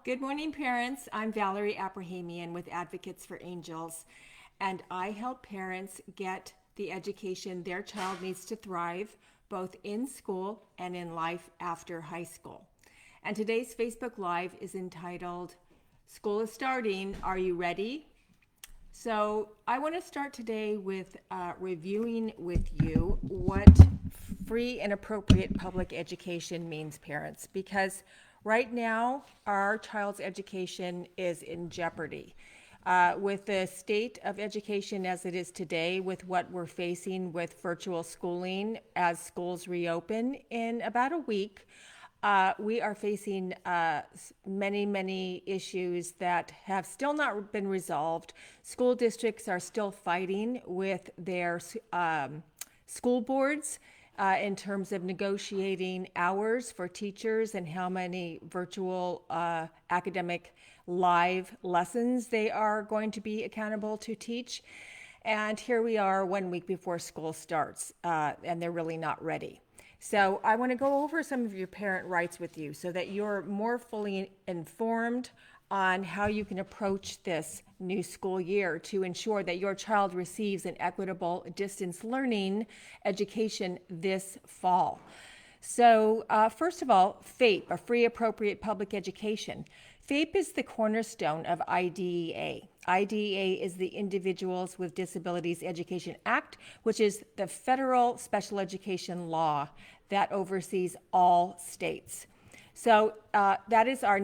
Good morning, parents. I'm Valerie Abrahamian with Advocates for Angels, and I help parents get the education their child needs to thrive, both in school and in life after high school. And today's Facebook Live is entitled, School is Starting, Are You Ready? So I want to start today with reviewing with you what free and appropriate public education means, parents, because right now our child's education is in jeopardy. With the state of education as it is today, with what we're facing with virtual schooling as schools reopen in about a week, we are facing many issues that have still not been resolved. School districts are still fighting with their school boards in terms of negotiating hours for teachers and how many virtual academic live lessons they are going to be accountable to teach. And here we are 1 week before school starts, and they're really not ready. So I want to go over some of your parent rights with you so that you're more fully informed on how you can approach this new school year to ensure that your child receives an equitable distance learning education this fall. So first of all, FAPE, a free appropriate public education. FAPE is the cornerstone of IDEA. IDEA is the Individuals with Disabilities Education Act, which is the federal special education law that oversees all states. So that is our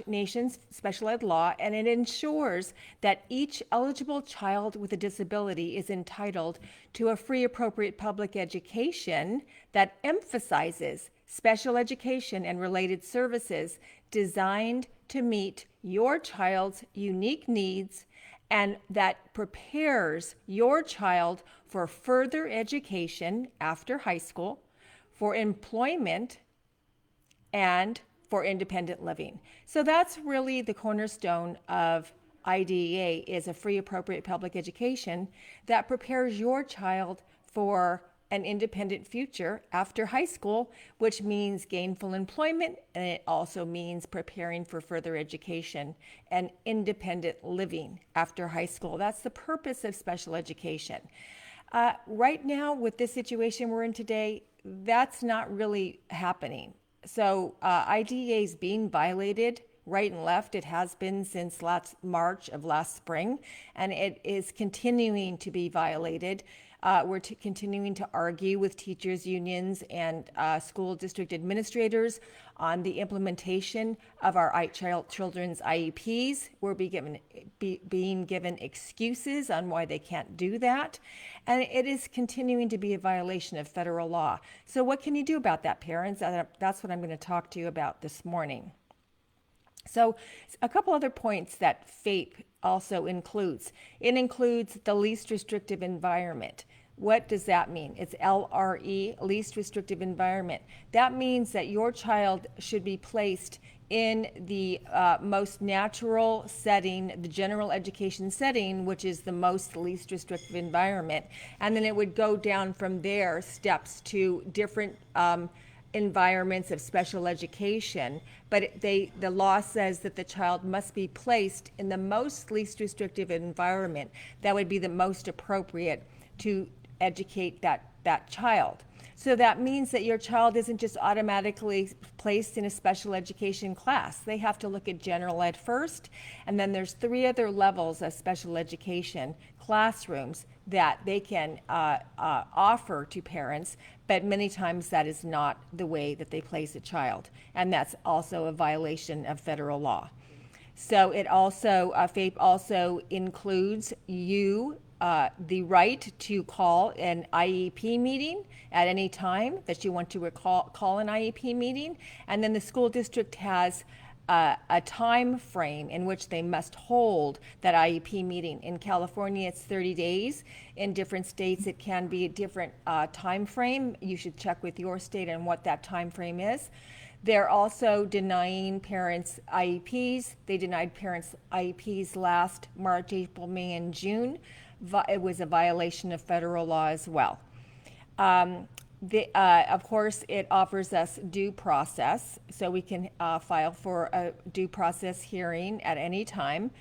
nation's special ed law, and it ensures that each eligible child with a disability is entitled to a free appropriate public education that emphasizes special education and related services designed to meet your child's unique needs and that prepares your child for further education after high school, for employment, and for independent living. So that's really the cornerstone of IDEA, is a free appropriate public education that prepares your child for an independent future after high school, which means gainful employment, and it also means preparing for further education and independent living after high school. That's the purpose of special education. Right now, with this situation we're in today, that's not really happening. So IDEA is being violated right and left. It has been since last March of last spring, and it is continuing to be violated. We're continuing to argue with teachers' unions and school district administrators on the implementation of our children's IEPs. We're being given excuses on why they can't do that. And it is continuing to be a violation of federal law. So what can you do about that, parents? That's what I'm going to talk to you about this morning. So a couple other points that FAPE also includes. It includes the least restrictive environment. What does that mean? It's LRE, least restrictive environment. That means that your child should be placed in the most natural setting, the general education setting, which is the most least restrictive environment. And then it would go down from there, steps to different environments of special education, but the law says that the child must be placed in the most least restrictive environment that would be the most appropriate to educate that child. So that means that your child isn't just automatically placed in a special education class. They have to look at general ed first, and then there's 3 other levels of special education classrooms that they can offer to parents, but many times that is not the way that they place a child, and that's also a violation of federal law. So it also, FAPE also includes the right to call an IEP meeting at any time that you want to call an IEP meeting, and then the school district has a time frame in which they must hold that IEP meeting. In California, it's 30 days. In different states, it can be a different time frame. You should check with your state on what that time frame is. They're also denying parents IEPs. They denied parents IEPs last March, April, May, and June. It was a violation of federal law as well. Of course, it offers us due process, so we can file for a due process hearing at any time.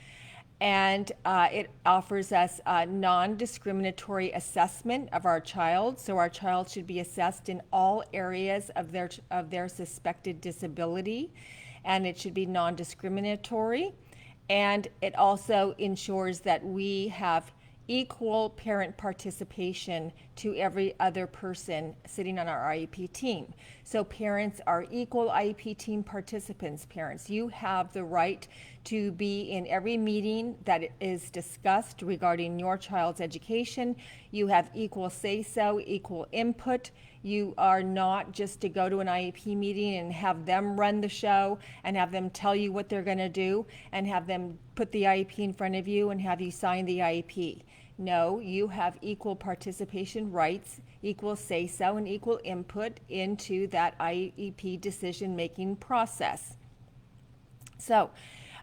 And it offers us a non-discriminatory assessment of our child. So our child should be assessed in all areas of their suspected disability, and it should be non-discriminatory. And it also ensures that we have equal parent participation to every other person sitting on our IEP team. So parents are equal IEP team participants. Parents, you have the right to be in every meeting that is discussed regarding your child's education. You have equal say-so, equal input. You are not just to go to an IEP meeting and have them run the show and have them tell you what they're going to do and have them put the IEP in front of you and have you sign the IEP. No, you have equal participation rights, equal say-so, and equal input into that IEP decision-making process. So,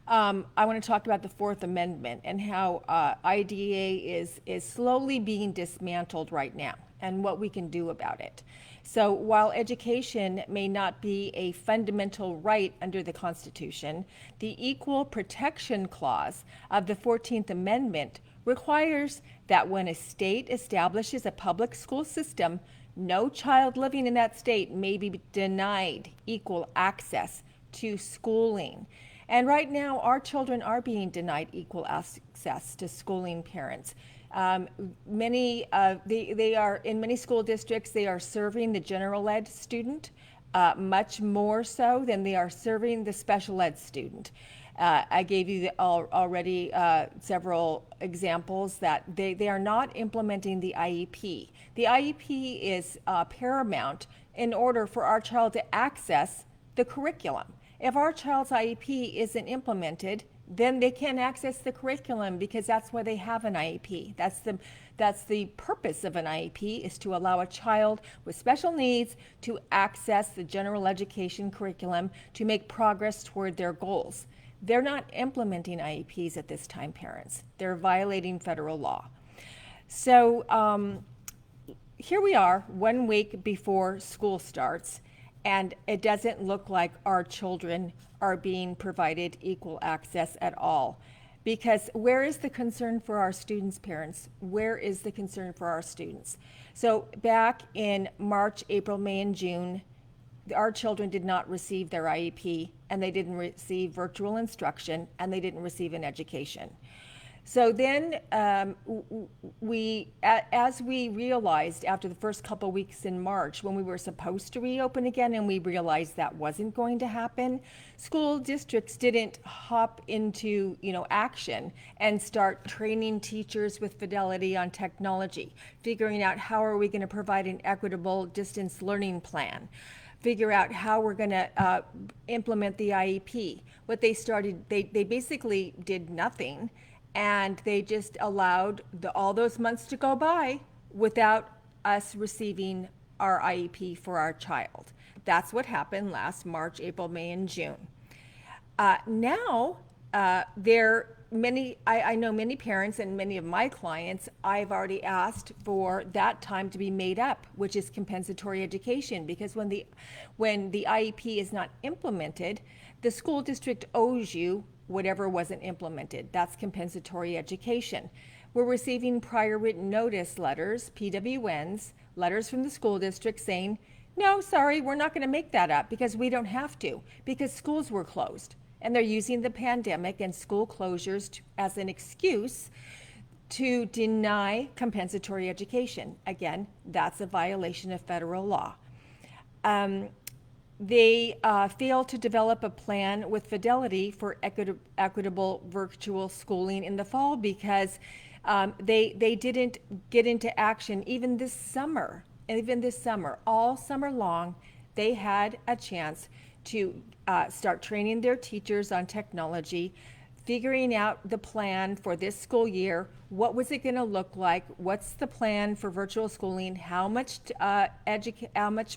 I want to talk about the Fourth Amendment and how IDEA is slowly being dismantled right now and what we can do about it. So while education may not be a fundamental right under the Constitution, the Equal Protection Clause of the 14th Amendment requires that when a state establishes a public school system, no child living in that state may be denied equal access to schooling. And right now, our children are being denied equal access to schooling, parents. They are in many school districts, they are serving the general ed student much more so than they are serving the special ed student. I gave you already several examples that they are not implementing the IEP. The IEP is paramount in order for our child to access the curriculum. If our child's IEP isn't implemented, then they can't access the curriculum because that's why they have an IEP. That's the purpose of an IEP, is to allow a child with special needs to access the general education curriculum to make progress toward their goals. They're not implementing IEPs at this time, parents. They're violating federal law. So here we are 1 week before school starts, and it doesn't look like our children are being provided equal access at all. Because where is the concern for our students, parents? Where is the concern for our students? So back in March, April, May, and June, our children did not receive their IEP, and they didn't receive virtual instruction, and they didn't receive an education. So then as we realized after the first couple weeks in March, when we were supposed to reopen again and we realized that wasn't going to happen, school districts didn't hop into action and start training teachers with Fidelity on technology, figuring out how are we going to provide an equitable distance learning plan, figure out how we're going to implement the IEP. What they started, they basically did nothing. And they just allowed all those months to go by without us receiving our IEP for our child. That's what happened last March, April, May, and June. Now, I know many parents and many of my clients, I've already asked for that time to be made up, which is compensatory education, because when the IEP is not implemented, the school district owes you whatever wasn't implemented. That's compensatory education. We're receiving prior written notice letters, PWNs, letters from the school district saying, no, sorry, we're not going to make that up because we don't have to, because schools were closed. And they're using the pandemic and school closures as an excuse to deny compensatory education. Again, that's a violation of federal law. They failed to develop a plan with Fidelity for equitable virtual schooling in the fall because they didn't get into action even this summer. All summer long, they had a chance to start training their teachers on technology, figuring out the plan for this school year. What was it going to look like? What's the plan for virtual schooling? How much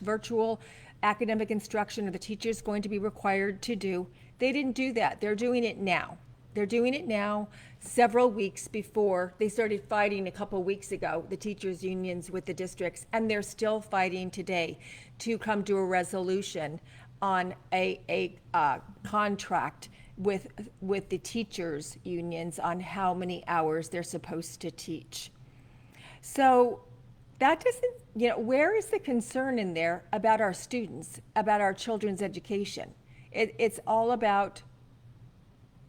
virtual academic instruction are the teachers going to be required to do? They didn't do that. They're doing it now. They're doing it now, several weeks before they started fighting a couple weeks ago, the teachers' unions with the districts, and they're still fighting today to come to a resolution on a contract with the teachers' unions on how many hours they're supposed to teach. So that doesn't, where is the concern in there about our students, about our children's education? It's all about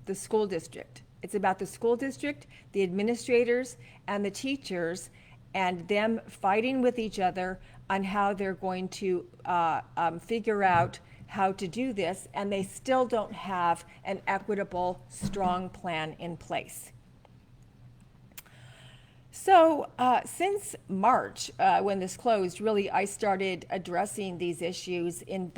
the school district. It's about the school district, the administrators, and the teachers, and them fighting with each other on how they're going to figure out how to do this, and they still don't have an equitable, strong plan in place. So since March, when this closed, really I started addressing these issues in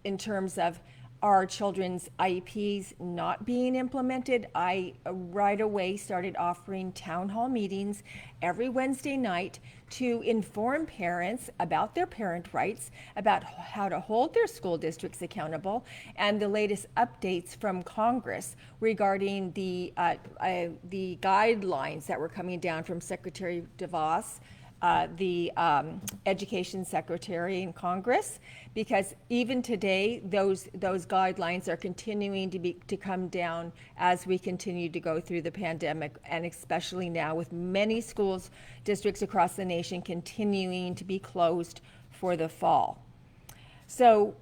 in terms of our children's IEPs not being implemented. I right away started offering town hall meetings every Wednesday night to inform parents about their parent rights, about how to hold their school districts accountable, and the latest updates from Congress regarding the guidelines that were coming down from Secretary DeVos, the education secretary in Congress, because even today those guidelines are continuing to come down as we continue to go through the pandemic, and especially now with many schools districts across the nation continuing to be closed for the fall. So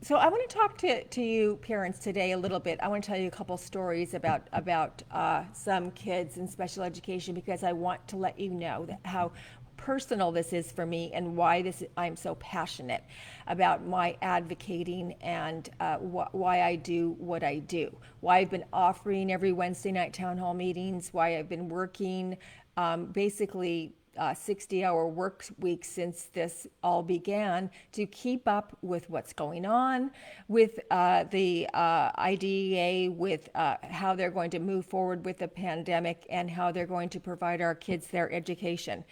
so I want to talk to you parents today a little bit. I want to tell you a couple stories about some kids in special education, because I want to let you know how personal this is for me and why I'm so passionate about my advocating and why I do what I do, why I've been offering every Wednesday night town hall meetings, why I've been working basically 60-hour work week since this all began to keep up with what's going on with the IDEA, with how they're going to move forward with the pandemic and how they're going to provide our kids their education.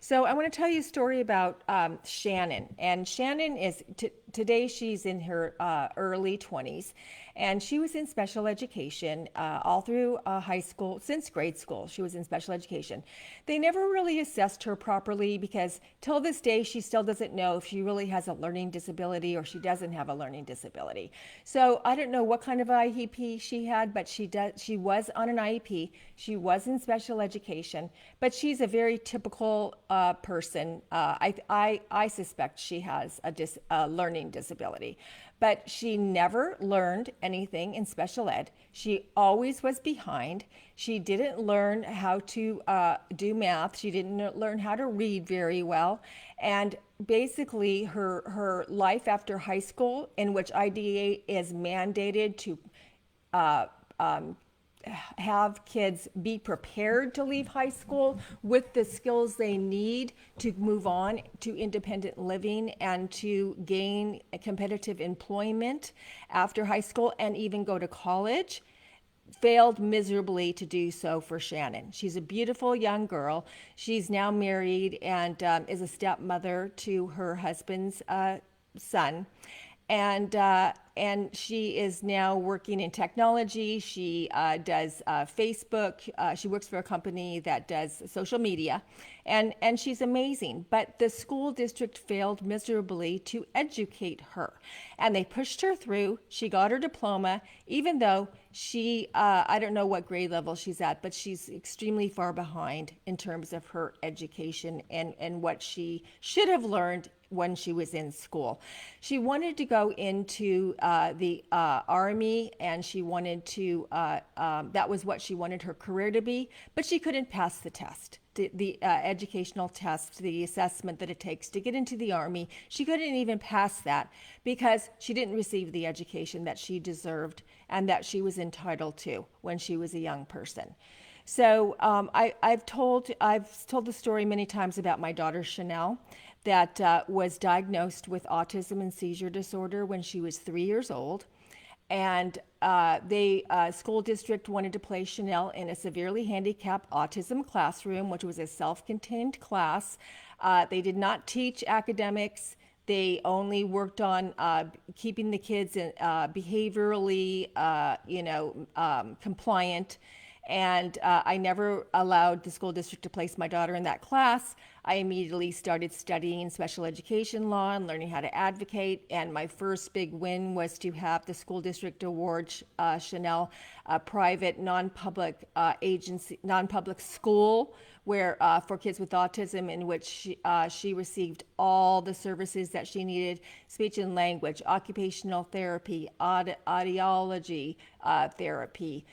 So I want to tell you a story about Shannon. And Shannon is, today she's in her early 20s. And she was in special education all through high school, since grade school. She was in special education. They never really assessed her properly, because till this day, she still doesn't know if she really has a learning disability or she doesn't have a learning disability. So I don't know what kind of IEP she had, but she was on an IEP. She was in special education, but she's a very typical person. I suspect she has a learning disability. But she never learned anything in special ed. She always was behind. She didn't learn how to do math. She didn't learn how to read very well. And basically her life after high school, in which IDEA is mandated to have kids be prepared to leave high school with the skills they need to move on to independent living and to gain a competitive employment after high school and even go to college, failed miserably to do so for Shannon. She's a beautiful young girl. She's now married and is a stepmother to her husband's son. And she is now working in technology. She does Facebook. She works for a company that does social media, and she's amazing. But the school district failed miserably to educate her, and they pushed her through. She got her diploma, even though she, I don't know what grade level she's at, but she's extremely far behind in terms of her education and what she should have learned when she was in school. She wanted to go into the Army, and she wanted to, that was what she wanted her career to be, but she couldn't pass the test, the educational test, the assessment that it takes to get into the Army. She couldn't even pass that because she didn't receive the education that she deserved and that she was entitled to when she was a young person. So I've told the story many times about my daughter Chanel, that was diagnosed with autism and seizure disorder when she was 3 years old. And the school district wanted to place Chanel in a severely handicapped autism classroom, which was a self-contained class. They did not teach academics. They only worked on keeping the kids behaviorally, compliant. And I never allowed the school district to place my daughter in that class. I immediately started studying special education law and learning how to advocate. And my first big win was to have the school district award Chanel a private non-public agency, non-public school where for kids with autism, in which she received all the services that she needed: speech and language, occupational therapy, audiology therapy,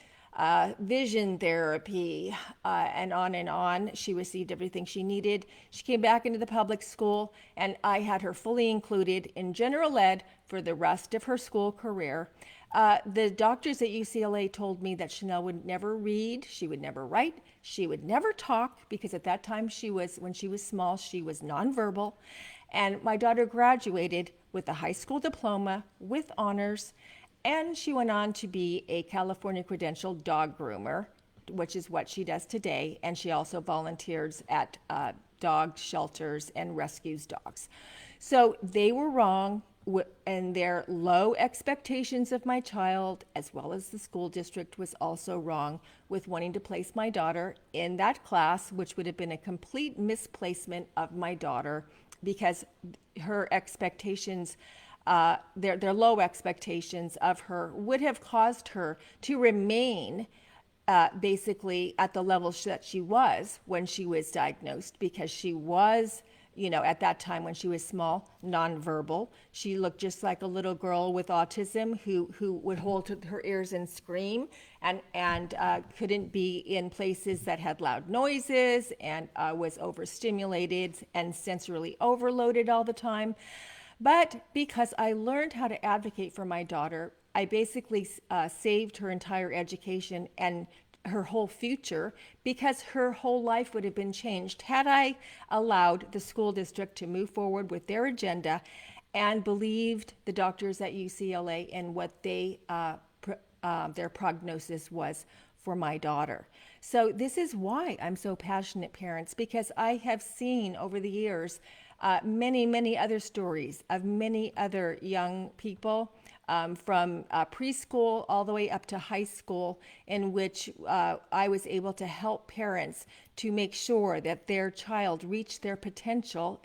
vision therapy, and on and on. She received everything she needed. She came back into the public school, and I had her fully included in general ed for the rest of her school career. The doctors at UCLA told me that Chanel would never read, she would never write, she would never talk, because at that time when she was small, she was nonverbal. And my daughter graduated with a high school diploma with honors, and she went on to be a California credentialed dog groomer, which is what she does today. And she also volunteers at dog shelters and rescues dogs. So they were wrong and their low expectations of my child, as well as the school district, was also wrong with wanting to place my daughter in that class, which would have been a complete misplacement of my daughter, because her expectations, their low expectations of her, would have caused her to remain basically at the level that she was when she was diagnosed, because she was, at that time when she was small, nonverbal. She looked just like a little girl with autism who would hold her ears and scream, and couldn't be in places that had loud noises, and was overstimulated and sensorily overloaded all the time. But because I learned how to advocate for my daughter, I basically saved her entire education and her whole future, because her whole life would have been changed had I allowed the school district to move forward with their agenda and believed the doctors at UCLA and what their prognosis was for my daughter. So this is why I'm so passionate, parents, because I have seen over the years many, many other stories of many other young people, from preschool all the way up to high school, in which I was able to help parents to make sure that their child reached their potential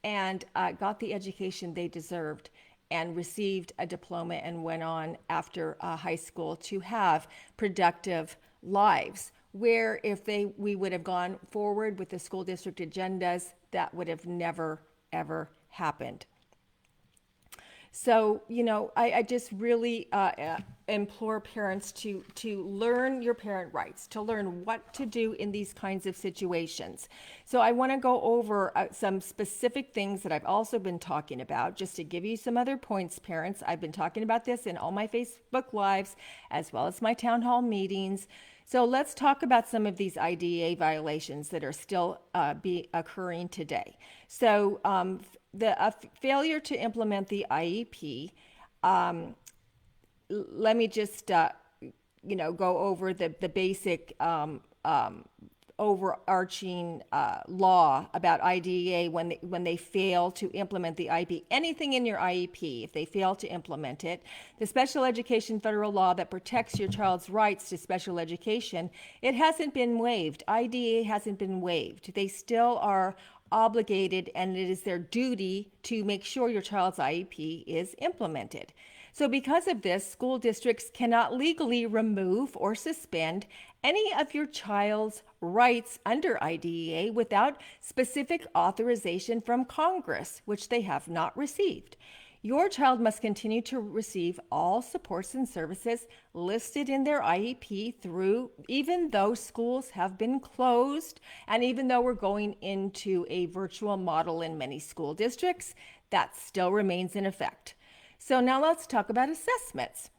and got the education they deserved and received a diploma and went on after high school to have productive lives, where if we would have gone forward with the school district agendas, that would have never, ever happened. So, I just really implore parents to learn your parent rights, to learn what to do in these kinds of situations. So I want to go over some specific things that I've also been talking about, just to give you some other points, parents. I've been talking about this in all my Facebook Lives, as well as my town hall meetings. So let's talk about some of these IDEA violations that are still occurring today. So the failure to implement the IEP, let me just go over the basic overarching law about IDEA when they fail to implement the IEP. Anything in your IEP, if they fail to implement it, the special education federal law that protects your child's rights to special education, it hasn't been waived. IDEA hasn't been waived. They still are obligated, and it is their duty to make sure your child's IEP is implemented. So because of this, school districts cannot legally remove or suspend any of your child's rights under IDEA without specific authorization from Congress, which they have not received. Your child must continue to receive all supports and services listed in their IEP even though schools have been closed, and even though we're going into a virtual model in many school districts, that still remains in effect. So now let's talk about assessments.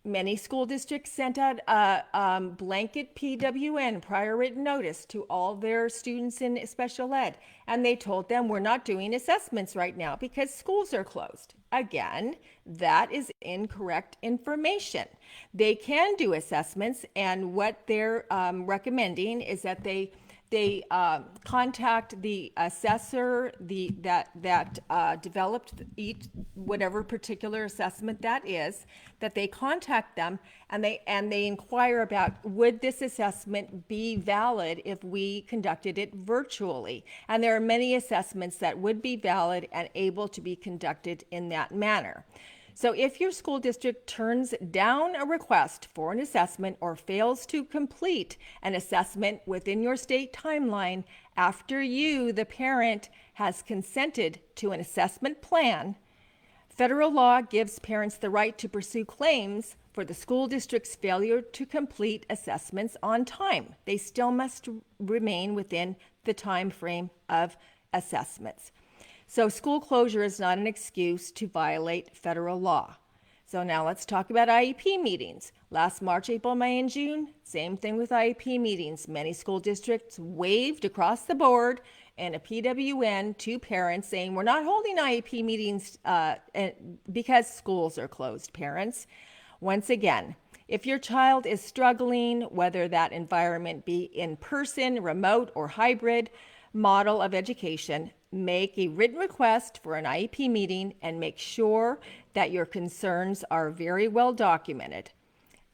Many school districts sent out a blanket PWN, prior written notice, to all their students in special ed. And they told them, we're not doing assessments right now because schools are closed. Again, that is incorrect information. They can do assessments, and what they're recommending is that they contact the assessor that developed each whatever particular assessment that is, that they contact them and they inquire about, would this assessment be valid if we conducted it virtually? And there are many assessments that would be valid and able to be conducted in that manner. So if your school district turns down a request for an assessment or fails to complete an assessment within your state timeline after you, the parent, has consented to an assessment plan, federal law gives parents the right to pursue claims for the school district's failure to complete assessments on time. They still must remain within the time frame of assessments. So school closure is not an excuse to violate federal law. So now let's talk about IEP meetings. Last March, April, May, and June, same thing with IEP meetings. Many school districts waived across the board and a PWN to parents saying, we're not holding IEP meetings because schools are closed, parents. Once again, if your child is struggling, whether that environment be in person, remote, or hybrid model of education, make a written request for an IEP meeting and make sure that your concerns are very well documented.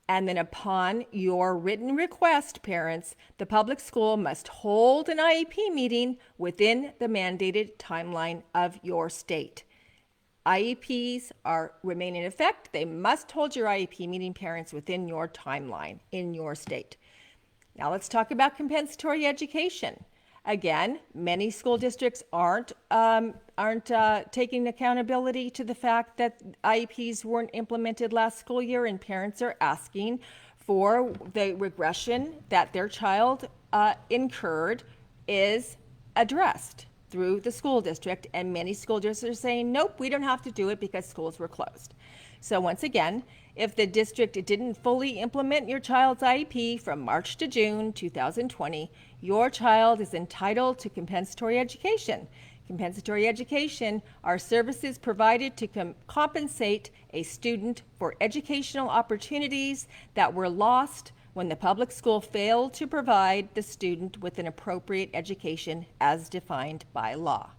And then upon your written request, parents, the public school must hold an IEP meeting within the mandated timeline of your state. IEPs remain in effect. They must hold your IEP meeting, parents, within your timeline in your state. Now let's talk about compensatory education. Again, many school districts aren't taking accountability to the fact that IEPs weren't implemented last school year, and parents are asking for the regression that their child incurred is addressed through the school district, and many school districts are saying, nope, we don't have to do it because schools were closed. So once again, if the district didn't fully implement your child's IEP from March to June 2020, your child is entitled to compensatory education. Compensatory education are services provided to compensate a student for educational opportunities that were lost when the public school failed to provide the student with an appropriate education as defined by law.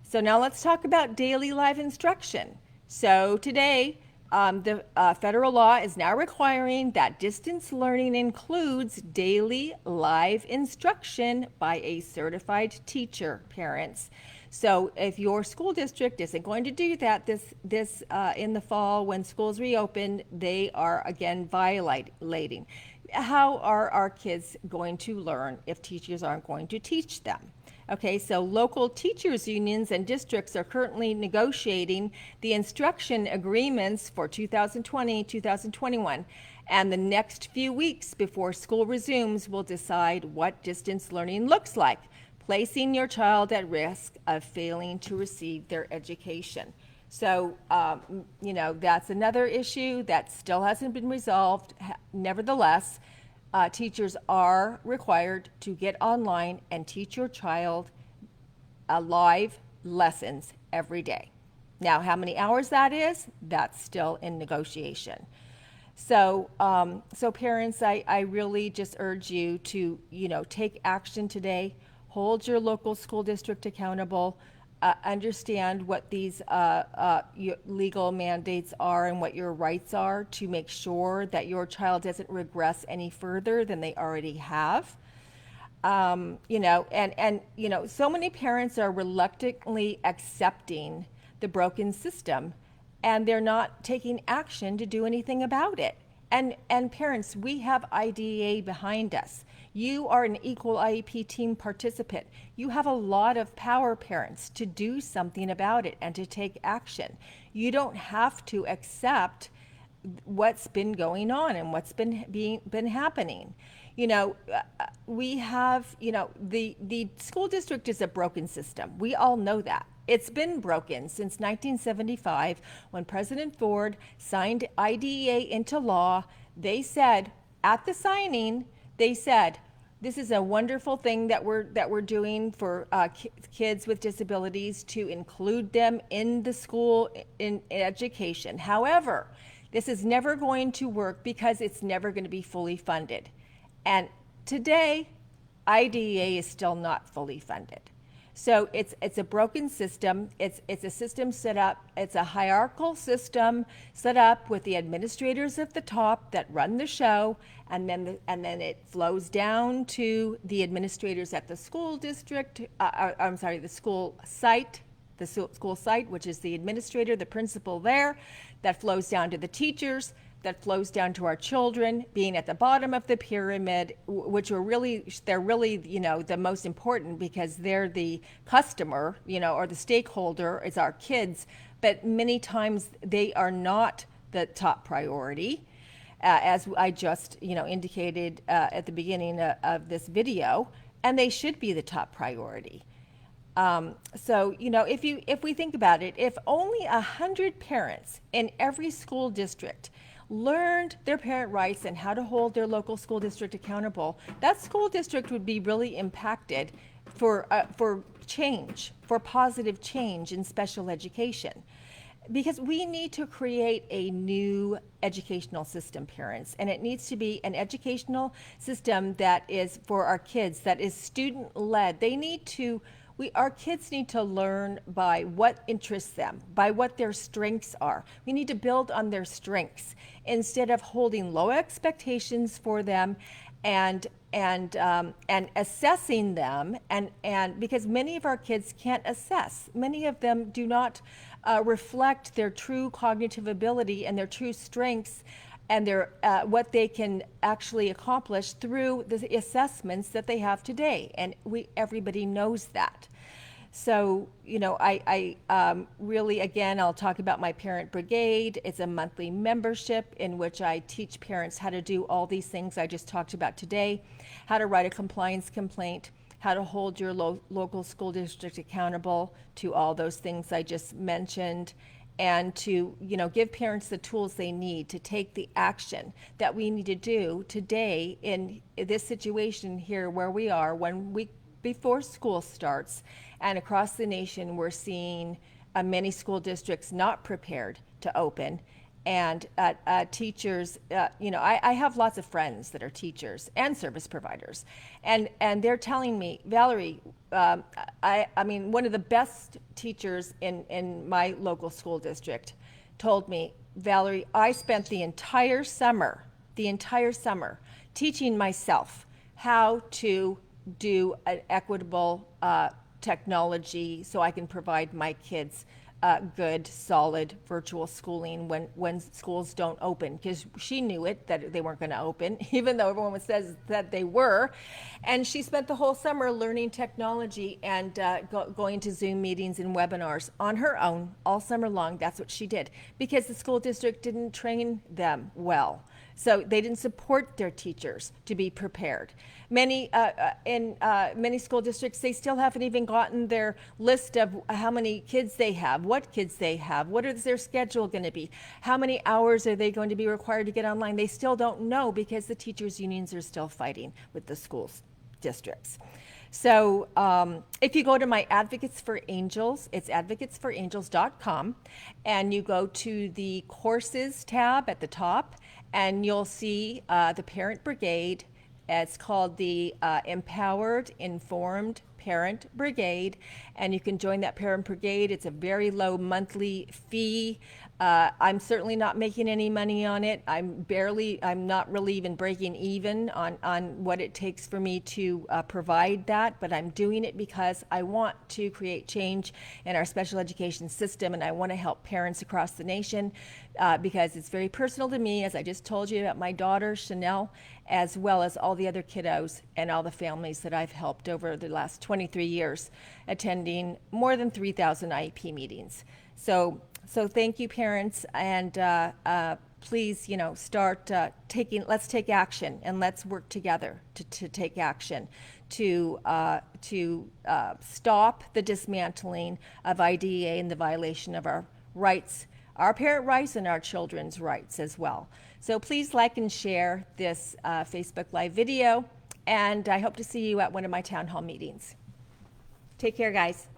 So now let's talk about daily live instruction. So today, the federal law is now requiring that distance learning includes daily live instruction by a certified teacher, parents. So if your school district isn't going to do that this in the fall when schools reopen, they are again violating. How are our kids going to learn if teachers aren't going to teach them? Okay, so local teachers unions and districts are currently negotiating the instruction agreements for 2020-2021, and the next few weeks before school resumes will decide what distance learning looks like, placing your child at risk of failing to receive their education. So, that's another issue that still hasn't been resolved. Nevertheless, teachers are required to get online and teach your child live lessons every day. Now, how many hours that is, that's still in negotiation. So, parents, I really just urge you to, take action today. Hold your local school district accountable. Understand what these your legal mandates are and what your rights are to make sure that your child doesn't regress any further than they already have. So many parents are reluctantly accepting the broken system, and they're not taking action to do anything about it. And parents, we have IDEA behind us. You are an equal IEP team participant. You have a lot of power, parents, to do something about it and to take action. You don't have to accept what's been going on and what's been happening. We have, the school district is a broken system. We all know that. It's been broken since 1975 when President Ford signed IDEA into law. They said at the signing, they said, this is a wonderful thing that we're doing for kids with disabilities to include them in the school in education. However, this is never going to work because it's never going to be fully funded. And today, IDEA is still not fully funded. So it's a broken system. It's a system set up. It's a hierarchical system set up with the administrators at the top that run the show, and then it flows down to the administrators at the school district. I'm sorry, the school site, which is the administrator, the principal there. That flows down to the teachers. That flows down to our children being at the bottom of the pyramid, which they're really, the most important because they're the customer, or the stakeholder is our kids. But many times they are not the top priority, as I just, indicated at the beginning of this video, and they should be the top priority. So, if we think about it, if only 100 parents in every school district learned their parent rights and how to hold their local school district accountable, that school district would be really impacted for change, for positive change in special education. Because we need to create a new educational system, parents, and it needs to be an educational system that is for our kids, that is student-led. Our kids need to learn by what interests them, by what their strengths are. We need to build on their strengths instead of holding low expectations for them and assessing them. And because many of our kids can't assess, many of them do not reflect their true cognitive ability and their true strengths and their what they can actually accomplish through the assessments that they have today. And everybody knows that. So, I really, again, I'll talk about my Parent Brigade. It's a monthly membership in which I teach parents how to do all these things I just talked about today, how to write a compliance complaint, how to hold your local school district accountable to all those things I just mentioned, and to give parents the tools they need to take the action that we need to do today in this situation here where we are 1 week before school starts. And across the nation, we're seeing many school districts not prepared to open. And teachers, I have lots of friends that are teachers and service providers. And they're telling me, Valerie, I mean, one of the best teachers in my local school district told me, Valerie, I spent the entire summer teaching myself how to do an equitable technology so I can provide my kids good, solid virtual schooling when schools don't open, because she knew it, that they weren't going to open, even though everyone says that they were. And she spent the whole summer learning technology and going to Zoom meetings and webinars on her own all summer long. That's what she did, because the school district didn't train them well. So they didn't support their teachers to be prepared. Many many school districts, they still haven't even gotten their list of how many kids they have, what kids they have, what is their schedule going to be, how many hours are they going to be required to get online. They still don't know, because the teachers' unions are still fighting with the schools districts. So if you go to my Advocates for Angels, it's advocatesforangels.com, and you go to the courses tab at the top, and you'll see the Parent Brigade. It's called the Empowered Informed Parent Brigade, and you can join that Parent Brigade. It's a very low monthly fee. I'm certainly not making any money on it. I'm not really even breaking even on what it takes for me to provide that, but I'm doing it because I want to create change in our special education system, and I want to help parents across the nation because it's very personal to me, as I just told you about my daughter, Chanel, as well as all the other kiddos and all the families that I've helped over the last 23 years, attending more than 3,000 IEP meetings. So thank you, parents, and please, let's take action, and let's work together to take action to stop the dismantling of IDEA and the violation of our rights, our parent rights and our children's rights as well. So please like and share this Facebook Live video, and I hope to see you at one of my town hall meetings. Take care, guys.